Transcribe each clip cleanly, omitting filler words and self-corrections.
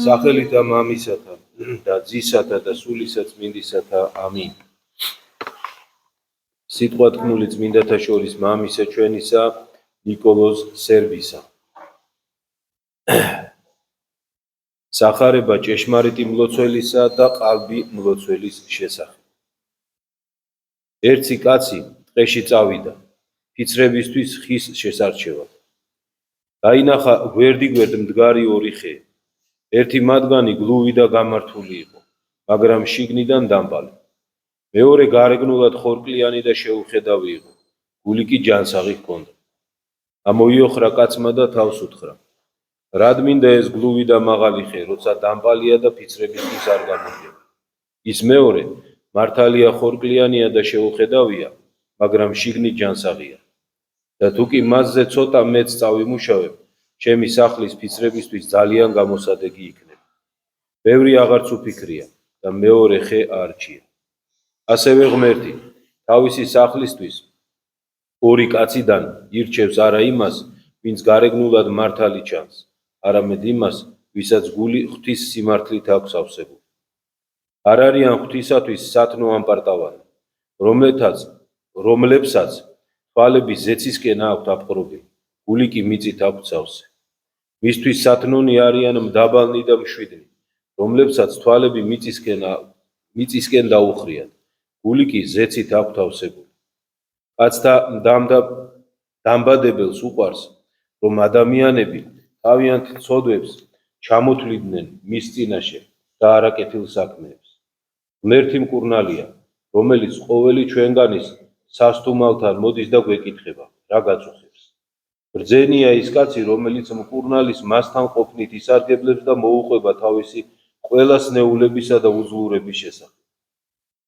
სახელითა მამისათა და ძისათა და სულისა წმინდისათა ამინ. სიტყვა თქმული წმინდათა შორის მამისა ჩვენისა ნიკოლოზ სერბისა. სახარება ჭეშმარიტი მლოცველისა და ყალბი მლოცველის შესახებ. ერთი კაცი ტყეში წავიდა ფიცრებისთვის ხის შესარჩევად. დაინახა გვერდიგვერდ მდგარი ორი ხე. ერთი მათგანი გლუვი და გამართული იყო, მაგრამ შიგნიდან დამბალი. მეორე გარეგნულად ხორკლიანი და შეუხედავი იყო, გული კი ჯანსაღი ჰქონდა. ამოიოხრა კაცმა და თავს უთხრა: რად მინდა ეს გლუვი და მაღალი ხე, როცა დამბალია და ფიცრებისთვის არ გამოდგება? ის მეორე მართალია ხორკლიანია და შეუხედავია, მაგრამ შიგნით ჯანსაღია. და თუ კი მასზე ცოტა მეც წავიმუშავებ, ჩემი სახლის ფიცრებისთვის ძალიან გამოსადეგი იქნება. ბევრი აღარც უფიქრია და მეორე ხე არჩია. ასევე ღმერთი თავისი სახლისთვის ორი კაციდან ირჩევს არა იმას, ვინც გარეგნულად მართალი ჩანს, არამედ იმას, ვისაც გული ღვთის სიმართლით აქვს ავსებული. არ არიან ღვთისათვის სათნო ამპარტავანი, რომლებსაც თვალები ზეცისკენ აქვთ აპყრობილი, გული კი მიწით აქვთ სავსე. მისთვის სათნონი არიან მდაბალნი და მშვიდნი, რომლებსაც თვალები მიწისკენ დაუხრიათ, გული კი ზეცით აქვთ ავსებული. კაცთა დამბადებელს უყვარს, რომ ადამიანები თავიანთ ცოდვებს ჩამოთვლიდნენ მის წინაშე და არაკეთილ საქმეებს. ღმერთი მკურნალია, რომელიც ყოველი ჩვენგანის სასტუმალთან მოდის და გვეკითხება, რა გაწუხებს. ბრძენია ის კაცი, რომელიც მკურნალის მასთან ყოფნით ისარგებლებს და მოუყვება თავისი ყველა სნეულებისა და უძლურების შესახებ.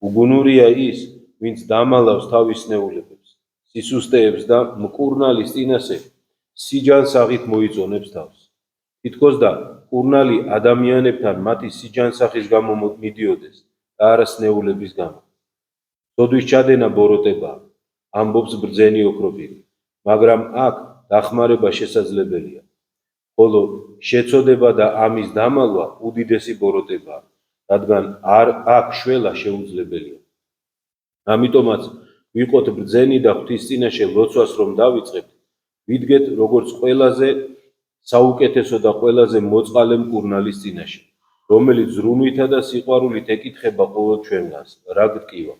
უგუნურია ის, ვინც დამალავს თავის სნეულებებს, სისუსტეებს და მკურნალის წინაშე სიჯანსაღით მოიწონებს თავს. თითქოს და მკურნალი ადამიანებთან მათი სიჯანსაღის გამო მიდიოდეს და არა სნეულების გამო. ცოდვის ჩადენა ბოროტებაა, ამბობს ბრძენი ოქროპირი, მაგრამ აქ დახმარება შესაძლებელია, ხოლო შეცოდება და ამის დამალვა უდიდესი ბოროტებაა, რადგან აქ შველა შეუძლებელია. ამიტომაც ვიყოთ ბრძენი და ღვთის წინაშე ლოცვას რომ დავიწყებთ, ვიდგეთ როგორც ყველაზე საუკეთესო და ყველაზე მოწყალე მკურნალის წინაშე, რომელიც ზრუნვითა და სიყვარულით ეკითხება ყოველ ჩვენგანს, რა გტკივა.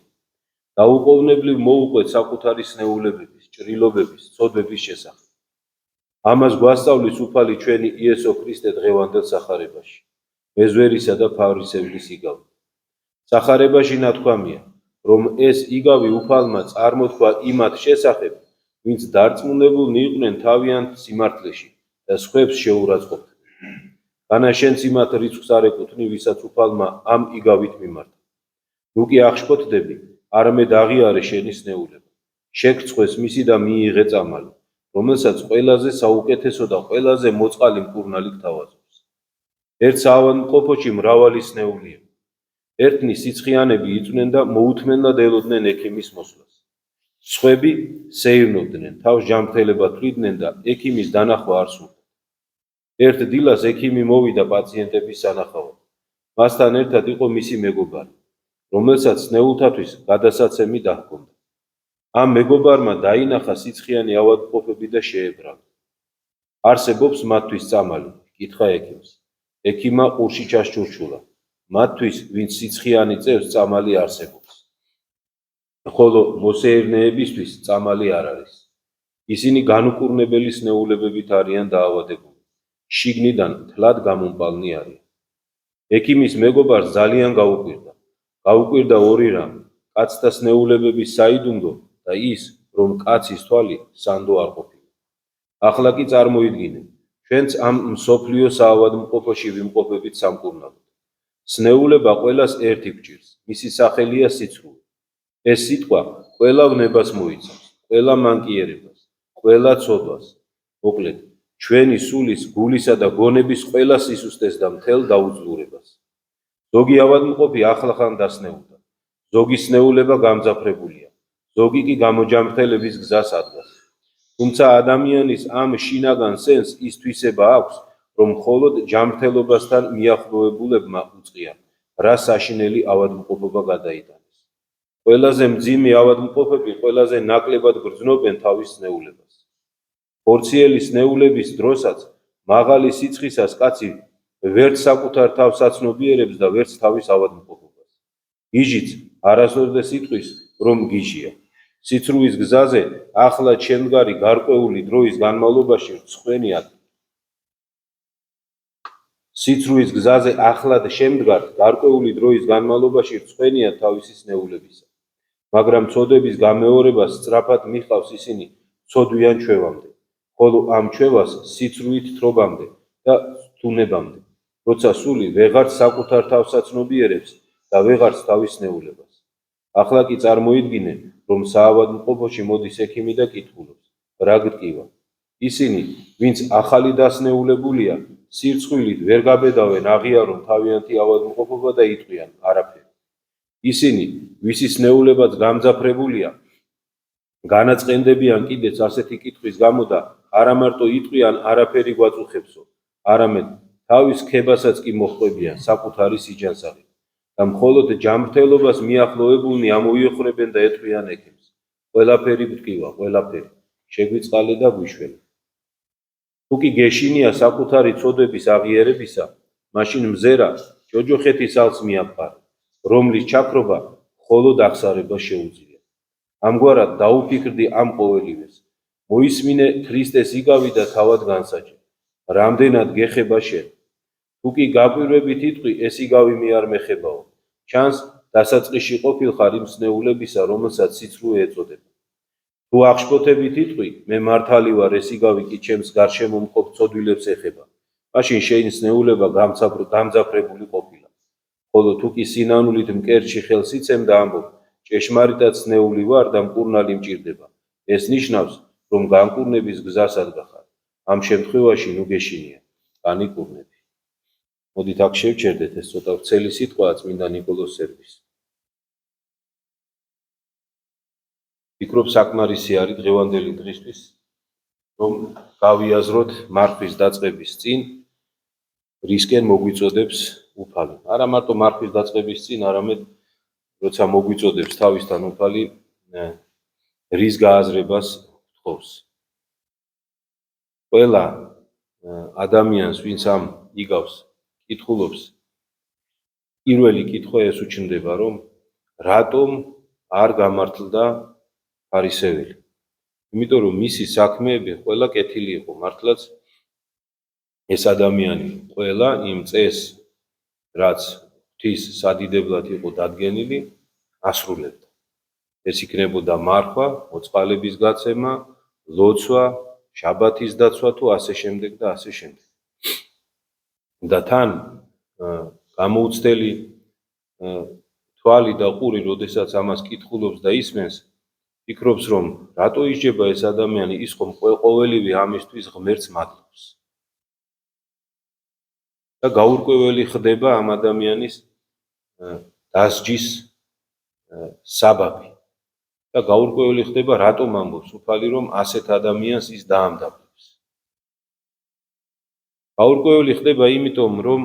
დაუყოვნებლივ მოუყვეთ საკუთარი სნეულებების, ჭრილობების, ცოდვების შესახებ. ამას გვასწავლის უფალი ჩვენი იესო ქრისტე დღევანდელ სახარებაში, მეზვერისა და ფარისევლის იგავი. სახარებაში ნათქვამია, რომ ეს იგავი უფალმა წარმოთქვა იმათ შესახებ, ვინც დარწმუნებულნი იყვნენ თავიანთ სიმართლეში და სხვებს შეურაცხყოფდნენ. განა შენც იმათ რიცხვს არ ეკუთვნი, ვისაც უფალმა ამ იგავით მიმართა. ნუ კი აღშფოთდები, არამედ აღიარე შენი სნეულება. შეგრცხვეს მისი და მიიღე წამალი, რომელსაც ყველაზე საუკეთესო და ყველაზე მოწყალი მკურნალი გთავაზობს. ერთ საავადმყოფოში მრავალი სნეულია. ერთნი სიცხიანები იყვნენ და მოუთმენლად ელოდნენ ექიმის მოსვლას. სხვები სეირნობდნენ, თავს ჯანმრთელებად თვლიდნენ და ექიმის დანახვა არ სურდათ. ერთ დილას ექიმი მოვიდა პაციენტების სანახავად. მასთან ერთად იყო მისი მეგობარი, რომელსაც სნეულთათვის გადასაცემი დაჰქონდა. ამ მეგობარმა დაინახა სიცხიანი ავადმყოფები და შეებრალა. არსებობს მათთვის წამალი, კითხა ექიმს. ექიმმა ყურში ჩასჩურჩულა. მათთვის, ვინც სიცხიანი წევს, წამალი არსებობს. ხოლო მოსეირნეებისთვის წამალი არ არის. ისინი განუკურნებელი სნეულებებით არიან დაავადებული. შიგნიდან თლად გამომპალნი არიან. ექიმის მეგობარს ძალიან გაუკვირდა ორი რამ: კაცთა სნეულებების საიდუმლო და ის, რომ კაცის თვალი სანდო არ ყოფილა. ახლა კი წარმოიდგინე, ჩვენც ამ მსოფლიო საავადმყოფოში ვიმყოფებით სამკურნალოდ. სნეულება ყველას ერთი გვჭირს, მისი სახელია სიცრუე. ეს სიტყვა ყველა ვნებას მოიცავს, ყველა მანკიერებას, ყველა ცოდვას, მოკლედ, ჩვენი სულის, გულისა და გონების ყველა სისუსტეს და მთელ დაუძლურებას. ზოგი ავადმყოფი ახლახან დასნეულდა, ზოგი სნეულება გამძაფრებულია, ზოგი კი გამოჯანმრთელების გზას ადგას. თუმცა ადამიანის ამ შინაგან სენს ის თვისება აქვს, რომ მხოლოდ ჯანმრთელობასთან მიახლოებულებმა უწყია, რა საშინელი ავადმყოფობა გადაიტანეს. ყველაზე მძიმე ავადმყოფები ყველაზე ნაკლებად გრძნობენ თავის სნეულებას. ხორციელი სნეულების დროსაც მაღალი სიცხისას კაცი ვერც საკუთარ თავს აცნობიერებს და ვერც თავის ავადმყოფობას. გიჟიც არასოდეს იტყვის, რომ გიჟია. სიცრუის გზაზე ახლა ჩემდგარი გარკვეული დროის განმავლობაში რცხვენიათ სიცრუის გზაზე ახლად შემდგარ გარკვეული დროის განმავლობაში რცხვენიათ თავისი სნეულებისა. მაგრამ ცოდების გამეორებას სწრაფად მიჰყავს ისინი ცოდვიან ჩვევამდე, ხოლო ამ ჩვევას სიცრუით თრობამდე და თუნებამდე, როცა სული ვეღარც საკუთარ თავს აცნობიერებს და ვეღარც თავის სნეულებას. ახლა კი წარმოიდგინე, რომ საავადმყოფოში მოდის ექიმი და კითხულობს, რა გტკივა. ისინი, ვინც ახალი დასნეულებულია, სირცხვილით ვერ გაბედავენ აღიარონ თავიანთი ავადმყოფობა და იტყვიან არაფერი. ისინი, ვისი სნეულებაც გამძაფრებულია, განაწყენდებიან კიდეც ასეთი კითხვის გამო და არა მარტო იტყვიან არაფერი გვაწუხებსო, არამედ თავის ქებასაც კი მოჰყვებიან საკუთარი სიჯანსაღით და მხოლოდ ჯანმრთელობას მიახლოებულნი ამოიოხრებენ და ეტყვიან ექიმს. ყველაფერი გტკივა, ყველაფერი, შეგვიწყალე და გვიშველი. თუ კი გეშინია საკუთარი ცოდვების აღიარებისა, მაშინ მზერა ჯოჯოხეთის ალს მიაბყარე, რომლის ჩაქრობა მხოლოდ აღსარება შეუძლია. ამგვარად დაუფიქრდი ამ ყოველივეს. მოისმინე ქრისტეს იგავი და თავად განსაჯე. რამდენად გეხება შენ. თუ კი გაკვირვებით იტყვი, ეს იგავი მე არ მეხებაო. ჩანს დასაწყისში ყოფილხარ იმ სნეულებისა, რომელსაც სიცრუე ეწოდება. თუ აღშფოთებით იტყვი, მე მართალი ვარ, ეს იგავი კი ჩემს გარშემო მყოფ ცოდვილებს ეხება. მაშინ შენი სნეულება გამძაფრებული ყოფილა. ხოლო თუ კი სინანულით მკერდში ხელს იცემ და ამბობ, ჭეშმარიტად სნეული ვარ და მკურნალი მჭირდება. ეს ნიშნავს, რომ განკურნების გზასად გახარ. ამ შემთხვევაში ნუ გეშინია, განიკურნები. მოდით აქ შევჩერდეთ, ეს ცოტა ვრცელი სიტყვაა წმინდა ნიკოლოზ სერბის. ვფიქრობ, საკმარისი არის დღევანდელი დღისთვის, რომ გავიაზროთ მარხვის დაწყების წინ რისკენ მოგვიწოდებს უფალი. არა მარტო მარხვის დაწყების წინ, არამედ როცა მოგვიწოდებს თავისთან უფალი, რის გააზრებას გთხოვს. ყველა ადამიანს, ვინც ამ იგავს კითხულობს, პირველი კითხვა ეს უჩნდება, რომ რატომ არ გამართლდა ფარისეველი. იმიტომ რომ მისი საქმეები ყველა კეთილი იყო, მართლაც ეს ადამიანი ყველა იმ წესს, რაც ღვთის სადიდებლად იყო დადგენილი, ასრულებდა. ეს იქნებოდა მარხვა, მოწყალების გაცემა, ლოცვა, შაბათის დაცვა თუ ასე შემდეგ და ასე შემდეგ. და თან გამოუცდელი თვალი და ყური, როდესაც ამას კითხულობს და ისმენს, ფიქრობს, რომ რატო ისჯება ეს ადამიანი, ის ხომ ყოველივე ამისთვის ღმერთს მადლობს. და გაურკვეველი ხდება ამ ადამიანის დასჯის საბაბი. და გაურკვეველი ხდება, რატომ ამბობს უფალი, რომ ასეთ ადამიანს ის დაამდაბლებს. გაურკვეველი ხდება იმიტომ, რომ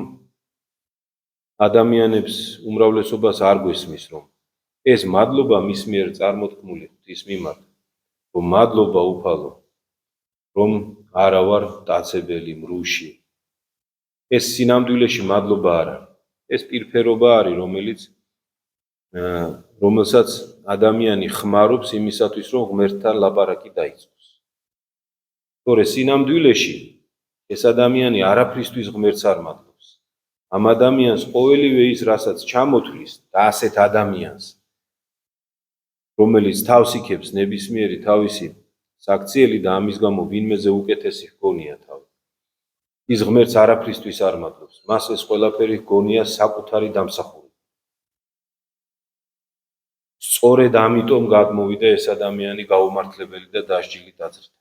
ადამიანებს უმრავლესობას არ გვესმის, რომ ეს მადლობა მის მიერ წარმოთქმული ღვთის მიმართ, რომ მადლობა უფალო, რომ არა ვარ დაცებელი მრუში. ეს სინამდვილეში მადლობა არ არის. ეს პირფერობა არის, რომელსაც ადამიანი ხმარობს იმისათვის, რომ ღმერთთან ლაპარაკი დაიწყოს. თორე სინამდვილეში ეს ადამიანი არაფრისთვის ღმერთს არ მადლობს. ამ ადამიანს ყოველივე ის, რასაც ჩამოთვლის და ასეთ ადამიანს, რომელიც თავს იქებს ნებისმიერი თავისი საქციელი და ამის გამო ვინმეზე უკეთესი ჰგონია თავი. ის ღმერთს არაფრისთვის არ მადლობს. მას ეს ყველაფერი ჰგონია საკუთარი დამსახურება. სწორედ ამიტომ გადმოვიდა ეს ადამიანი გაუმართლებელი და დასჯილი დაძრდა.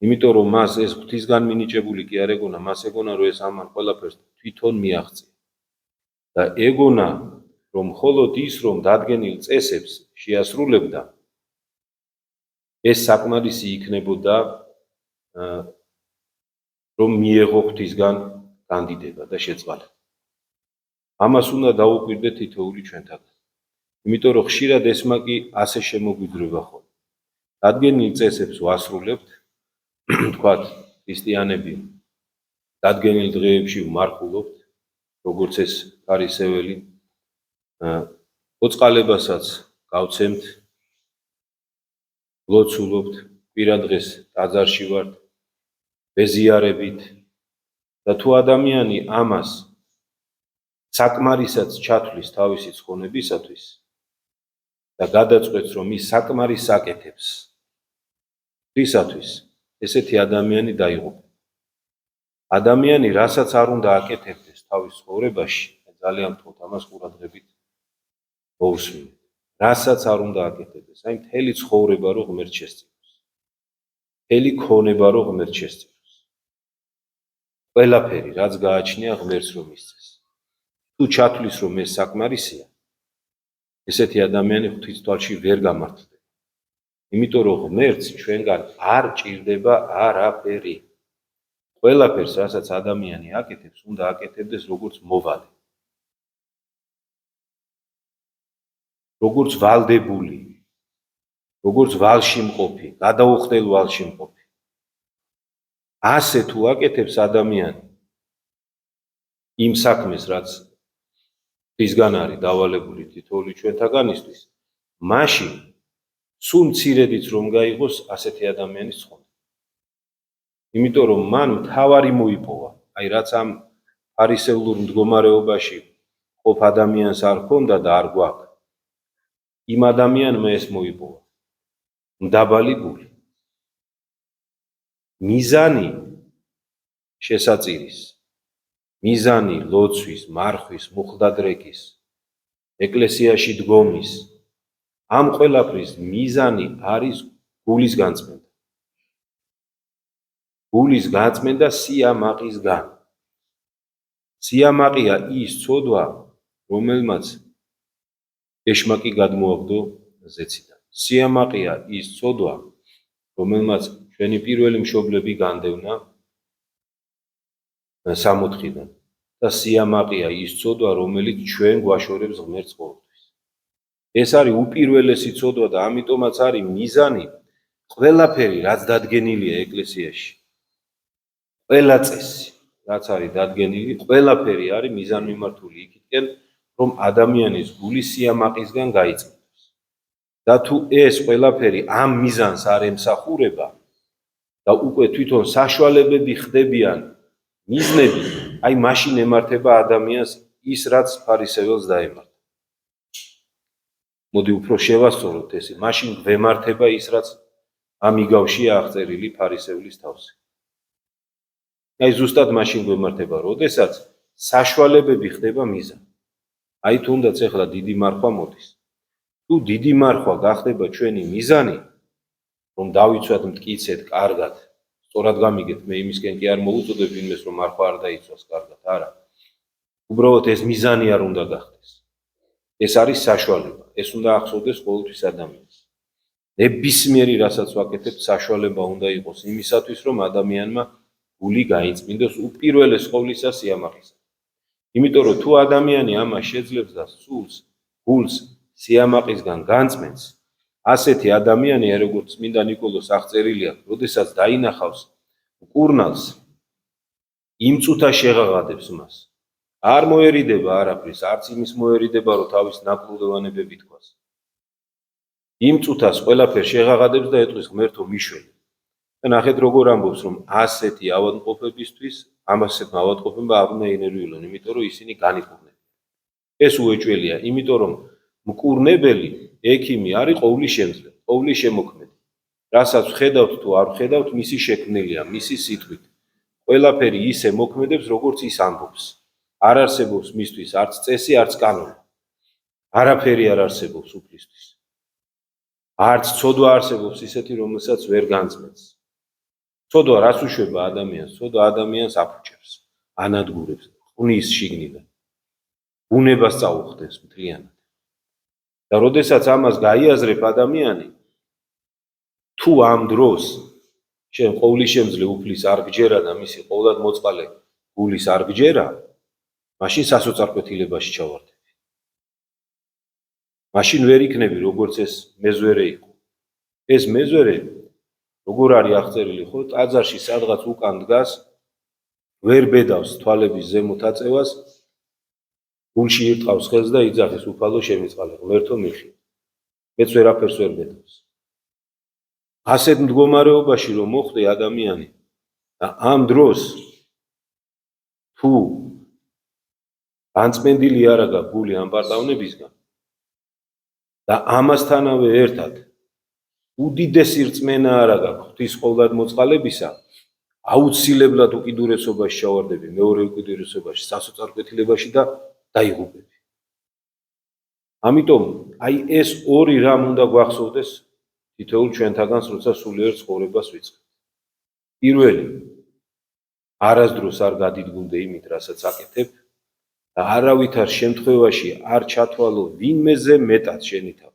იმიტომ რომ მას ეს ღვთისგან მინიჭებული კი არ ეგონა, მას ეგონა, რომ ეს ამან ყველაფერს თვითონ მიაღწია. და ეგონა, რომ მხოლოდ ის, რომ დადგენილ წესებს შეასრულებდა, ეს საკმარისი იქნებოდა რომ მიეღო ღვთისგან განდიდება და შეწყალება. ამას უნდა დაუკვირდეთ თითოეული ჩვენთაგან. იმიტომ რომ ხშირად ესმაკი ასე შემოგვიძრება ხოლმე. დადგენილ წესებს ვასრულებთ, თქვათ, ქრისტიანები დადგენილ დღეებში ვმარხულობთ, როგორც ეს ფარისეველი, ოწყალებასაც გავცემთ, ლოცულობთ, კვირა დღეს ტაძარში ვართ, ბეზიარებით და თუ ადამიანი ამას საკმარისაც ჩათვლის თავისი ცხონებისათვის და გადაწყვეტს, რომ ის საკმარისს აკეთებს ღვთისათვის, ესეთი ადამიანი დაიღუპება. ადამიანი, რასაც არ უნდა აკეთებდეს თავის ცხოვრებაში, ძალიან თოთ ამას ყურადღებით მოვუსმინეთ. რასაც არ უნდა აკეთებდეს, აი მთელი ცხოვრება რო ღმერთს შესწიროს. მთელი ქონება რო ღმერთს შესწიროს. ყველაფერი, რაც გააჩნია ღმერთს რომ მისცეს. თუ ჩათვლის, რომ ეს საკმარისია, ესეთი ადამიანი ღვთის თვალში ვერ გამართლდება. იმიტომ რომ ღმერთს ჩვენგან არ ჭირდება არაფერი. ყველაფერს, რასაც ადამიანი აკეთებს, უნდა აკეთებდეს როგორც მოვალე. როგორც ვალდებული, როგორც ვალშიმყოფი, გადაუხდელ ვალშიმყოფი. ასე თუ აკეთებს ადამიანი იმ საქმეს, რაც ღვთისგან არის დავალებული თითოეული ჩვენთაგანისთვის, მაშინ სულ მცირედიც რომ გაიღოს ასეთი ადამიანის ცხონა. იმიტომ რომ მან მთავარი მოიპოვა, აი რაც ამ ფარისეულურ მდგომარეობაში ყოფ ადამიანს არ ჰქონდა და არ გვაქვს. იმ ადამიანმა ეს მოიპოვა. მდაბალი გული. მიზანი შესაწირის, მიზანი ლოცვის, მარხვის, მუხლდადრეკის, ეკლესიაში დგომის, ამ ყველაფრის მიზანი არის გულის განწმენდა. გულის გაწმენდა სიამაყისგან. სიამაყია ის ცოდვა, რომელმაც ეშმაკი გადმოაგდო ზეციდან. სიამაყია ის ცოდვა, რომელმაც ჩვენი პირველი მშობლები განდევნა სამოთხიდან. და სიამაყია ის ცოდვა, რომელიც ჩვენ გვაშორებს ღმერთს ყოველთვის. ეს არის უპირველესი ცოდვა და ამიტომაც არის მიზანი ყველაფერი, რაც დადგენილია ეკლესიაში. ყველა წესი, რაც არის დადგენილი, ყველაფერი არის მიზანმიმართული იქითკენ, რომ ადამიანის გული სიამაყისგან გაიწმინდოს. და თუ ეს ყველაფერი ამ მიზანს არ ემსახურება და უკვე თვითონ საშუალებები ხდებიან მიზნები, აი მაშინ ემართება ადამიანს ის, რაც ფარისეველს დაემართა. მოდი უფრო შევასწოროთ ეს, მაშინ გვემართება ის, რაც ამ იგავშია აღწერილი ფარისევლის თავზე. აი ზუსტად მაშინ გვემართება, როდესაც საშუალებები ხდება მიზანი. აი თუნდაც ახლა დიდი მარხვა მოდის. თუ დიდი მარხვა გახდება ჩვენი მიზანი, რომ დავიცვათ მტკიცეთ კარგად, სწორად გამიგეთ, მე იმისკენ კი არ მოვუწოდებ იმეს, რომ მარხვა არ დაიცვას კარგად, არა. უბრალოდ ეს მიზანი არ უნდა გახდეს. ეს არის საშუალება. ეს უნდა ახსოვდეს ყოველთვის ადამიანს. ნებისმიერი რასაც ვაკეთებთ, საშუალება უნდა იყოს იმისათვის, რომ ადამიანმა გული გაიწმინდოს უპირველეს ყოვლისა სიამაყისა. იმიტომ რომ თუ ადამიანი ამას შეძლებს და სულს, გულს სიამაყისგან განწმენს, ასეთი ადამიანი, როგორც წმინდა ნიკოლოს აღწერილია, როდესაც დაინახავს მკურნალს, იმ წუთა შეღაღადებს მას. არ მოერიდება არაფრის, არც იმის მოერიდება, რომ თავის ნაკლუდევანებები თქვას. იმ წუთას ყველაფერს შეღაღადებს და ეტყვის ღმერთო მიშველი. და ნახეთ როგორ ამბობს, რომ ასეთი ავადმყოფებისთვის, ამასეთმა ავადმყოფებმა არ უნდა ინერვიულონ, იმიტომ რომ ისინი განიკურნებიან. ეს უეჭველია, იმიტომ რომ მკურნებელი ექიმი არის ყოვლის შემძლე, ყოვლის შემოქმედი. რასაც ვხედავთ თუ არ ვხედავთ, მისი შექმნელია, მისი სიტყვით. ყველაფერი ისე მოქმედებს, როგორც ის ამბობს. არ არსებობს მისთვის არც წესი, არც კანონი. არაფერი არ არსებობს უფლისთვის. არც ცოდვა არსებობს ისეთი, რომელსაც ვერ განწმენს. ცოდვა რას უშვება ადამიანს? ცოდვა ადამიანს აფუჭებს, ანადგურებს, ყნის შიგნიდან. ბუნებას წაუხდენს მთლიანად. და როდესაც ამას გაიაზრებ ადამიანი, თუ ამ დროს შენ ყოვლის შემძლე უფლის არ გჯერა და მისი ყოვლად მოწყალე გულის არ გჯერა, მაშინ სასოწარკვეთილებაში ჩავარდები. მაშინ ვერ იქნები როგორც ეს მეზვერე იყო. ეს მეზვერე როგორ არის აღწერილი ხო? ტაძარში სადღაც უკან დგას, ვერ ბედავს თვალების ზემოთ აწევას, გულში ირტყავს ხელს და იძახის უფალო შემიწყალე, ღმერთო მიხი. მეც ვერაფერს ვერ ბედავს. ასეთ მდგომარეობაში რომ მოხვდე ადამიანი და ამ დროს თუ განწმენდილი არა გაქვს გული ამ პარტავნებისგან და ამასთანავე ერთად უდიდესი რწმენა არა გაქვს ღვთის ყოვლად მოწყალებისა, აუცილებლად უკიდურესობაში ჩავარდები, მეორე უკიდურესობაში, სასოწარკვეთილებაში და დაიღუპები. ამიტომ აი ეს ორი რამ უნდა გვახსოვდეს თითოეულ ჩვენთაგანს, როცა სულიერ ცხოვრებას ვიწყებთ. პირველი, არასდროს არ გადიდგუნდე იმით, რასაც აკეთებ და არავითარ შემთხვევაში არ ჩათვალო ვინმეზე მეტად შენი თავი.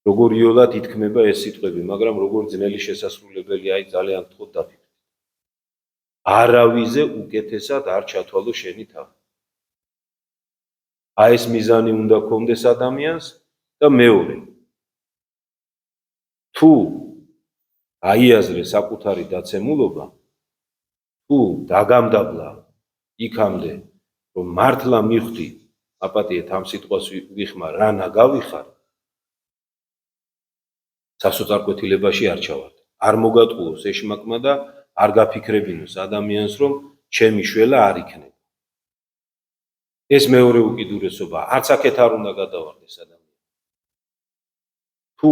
როგორ იოლად ითქმება ეს სიტყვები, მაგრამ როგორ ძნელი შესასრულებელი, აი ძალიან გთხოვთ დაფიქრდეთ. არავიზე უკეთესად არ ჩათვალო შენი თავი. აი ეს მიზანი უნდა გქონდეს ადამიანს და მეორე, თუ აიაზრე საკუთარი დაცემულობა, თუ დაგამდაბლა იქამდე, რომ მართლა მიხვდი, აპატიეთ ამ სიტყვას ვიხმარ, რანა გავიხარ, სასოწარკვეთილებაში არ ჩავარდე. არ მოგატყუოს ეშმაკმა და არ გაფიქრებინოს ადამიანს, რომ ჩემი შველა არ იქნება. ეს მეორე უკიდურესობა, არც აქეთ არ უნდა გადავარდეს ადამიანი. თუ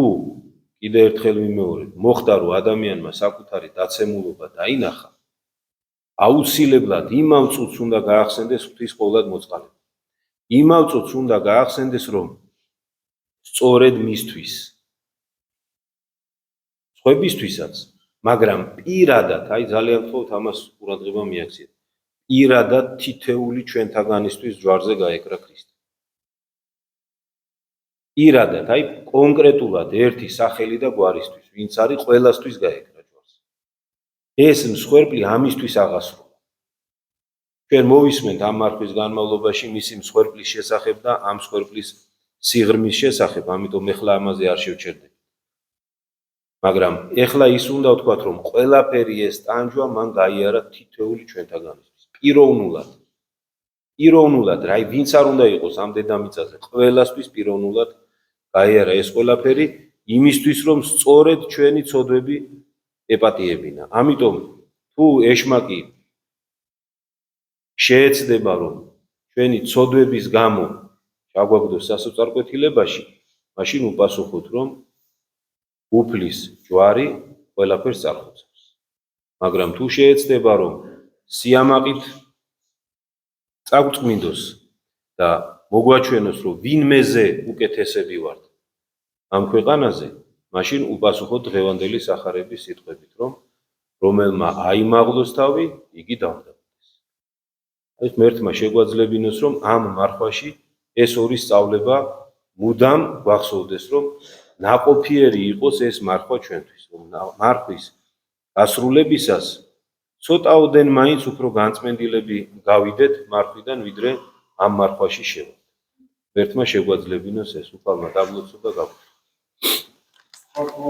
კიდე ერთხელ ვიმეორებ, მოხდა რომ ადამიანმა საკუთარი დაცემულობა დაინახა, აუცილებლად იმავ წუთს უნდა გაახსენდეს ღვთის ყოვლად მოწყალება. იმავ წუთს უნდა გაახსენდეს, რომ სწორედ მისთვის, სხვებისთვისაც, მაგრამ პირადად, აი ძალიან გთხოვთ ამას ყურადღება მიაქციეთ. პირადად თითეული ჩვენთაგანისთვის ჯვარზე გაეკრა ქრისტე. პირადად, აი კონკრეტულად ერთი სახელი და გვარისთვის, ვინც არის ყველასთვის გაეკრა ჯვარზე. ეს მსხვერპლი ამისთვის აღასრულა. ჩვენ მოვისმენთ ამ მარხვის განმავლობაში მისი მსხვერპლის შესახებ და ამ მსხვერპლის სიღრმის შესახებ, ამიტომ ეხლა ამაზე არ შევჩერდები. მაგრამ ეხლა ის უნდა ვთქვათ, რომ ყველაფერი ეს ტანჯვა მან გაიარა თითოეული ჩვენთაგანისთვის. პიროვნულად, რა ვინც არ უნდა იყოს ამ დედამიწაზე, ყველასთვის პიროვნულად გაიარა ეს ყველაფერი იმისთვის, რომ სწორედ ჩვენი ცოდვები ეპატიებინა. ამიტომ თუ ეშმაკი შეეცდება, რომ ჩვენი ცოდვების გამო ჩაგვაგდოს სასოწარკვეთილებაში, მაშინ უპასუხოთ, რომ უფლის ჯვარი ყველაფერს წარხოცავს. მაგრამ თუ შეეცდება, რომ სიამაყით წაგწმინდოს და მოგვაჩვენოს, რომ ვინმეზე უკეთესები ვართ ამ ქვეყანაზე, მაშინ უპასუხოთ დღევანდელი სახარების სიტყვებით, რომ რომელმა აიმაღლოს თავი, იგი დავდაბლდეს. აი ღმერთმა შეგვაძლებინოს, რომ ამ მარხვაში ეს ორი სწავლება მუდამ გვახსოვდეს, რომ ნაყოფიერი იყოს ეს მარხვა ჩვენთვის, რომ მარხვის გასრულებისას ცოტაოდენ მაინც უფრო განწმენდილები გავიდეთ მარხვიდან, ვიდრე ამ მარხვაში შევარდ. ღმერთმა შეგვაძლებინოს ეს უფალმა დაბლოცო და გავხსნათ.